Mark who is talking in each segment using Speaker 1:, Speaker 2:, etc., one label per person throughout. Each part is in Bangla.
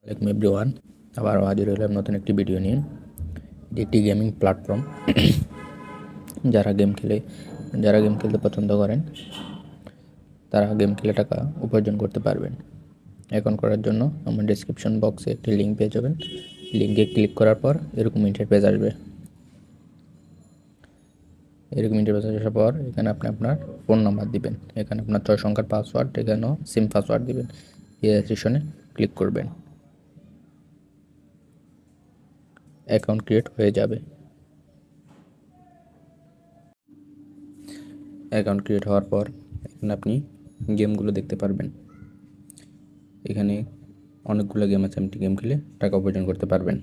Speaker 1: আসসালামু এভরিওয়ান, আবারও হাজির হলাম নতুন একটি ভিডিও নিয়ে। এটি একটি গেমিং প্ল্যাটফর্ম। যারা গেম খেলতে পছন্দ করেন তারা গেম খেলে টাকা উপার্জন করতে পারবেন। এখন করার জন্য আমার ডেসক্রিপশন বক্সে একটি লিঙ্ক পেয়ে যাবেন। লিঙ্কে ক্লিক করার পর এরকম ইন্টারফেস আসবে। আসার পর এখানে আপনি আপনার ফোন নাম্বার দিবেন, এখানে আপনার 6 সংখ্যার পাসওয়ার্ড, এখানেও সিম পাসওয়ার্ড দিবেন। রেজিস্ট্রেশনে ক্লিক করবেন, অ্যাকাউন্ট ক্রিয়েট হয়ে যাবে। অ্যাকাউন্ট ক্রিয়েট হওয়ার পর এখানে আপনি গেমগুলো দেখতে পারবেন। এখানে অনেকগুলো গেম আছে, আপনি গেম খেলে টাকা উপার্জন করতে পারবেন।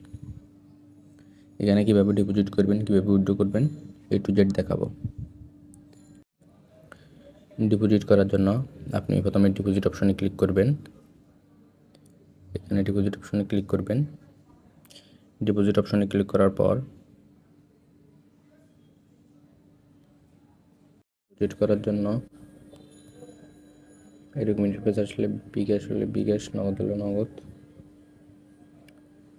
Speaker 1: এখানে কীভাবে ডিপোজিট করবেন, কীভাবে উইথড্র করবেন, A to Z দেখাবো। ডিপোজিট করার জন্য আপনি প্রথমে ডিপোজিট অপশনে ক্লিক করবেন। এখানে ডিপোজিট অপশনে ক্লিক করবেন। ডিপোজিট অপশনে ক্লিক করার পর ডিপোজিট করার জন্য এরকম ইন্টারফেস আসলে বিকাশ, নগদ হলে নগদ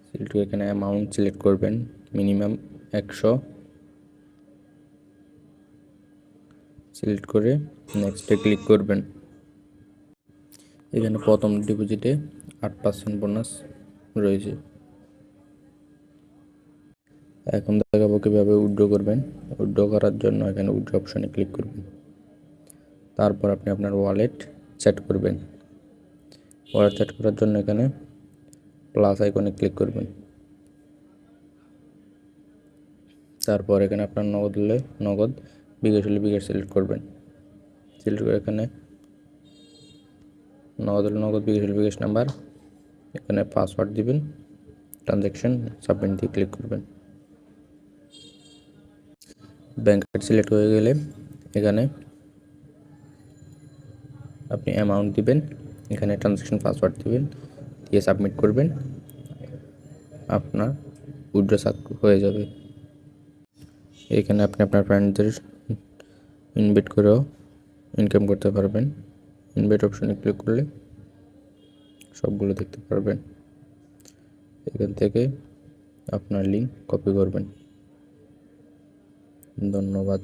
Speaker 1: সিলেক্ট করে এখানে অ্যামাউন্ট সিলেক্ট করবেন, মিনিমাম 100 সিলেক্ট করে নেক্সটে ক্লিক করবেন। এখানে প্রথম ডিপোজিটে 8% বোনাস রয়েছে। এখন দেখাবো কীভাবে উইথড্র করবেন। উইথড্র করার জন্য এখানে উইথড্র অপশনে ক্লিক করবেন। তারপর আপনি আপনার ওয়ালেট সেট করবেন। ওয়ালেট সেট করার জন্য এখানে প্লাস আইকনে ক্লিক করবেন। তারপর এখানে আপনার নগদ হলে নগদ, বিকাশ হলে বিকাশ সিলেক্ট করবেন। সিলেক্ট করে এখানে নগদ হলে নগদ, বিকাশ হলে বিকাশ নাম্বার, এখানে পাসওয়ার্ড দিবেন, ট্রানজ্যাকশন সাবমিট দিয়ে ক্লিক করবেন। ব্যাংক কার্ড সিলেক্ট হয়ে গেলে এখানে আপনি অ্যামাউন্ট দিবেন, এখানে ট্রানজ্যাকশন পাসওয়ার্ড দিবেন, দিয়ে সাবমিট করবেন। আপনার উইথড্র হয়ে যাবে। এখানে আপনি আপনার ফ্রেন্ডদের ইনভাইট করেও ইনকাম করতে পারবেন। ইনভাইট অপশনে ক্লিক করলে সবগুলো দেখতে পারবেন। এখান থেকে আপনার লিঙ্ক কপি করবেন। ধন্যবাদ।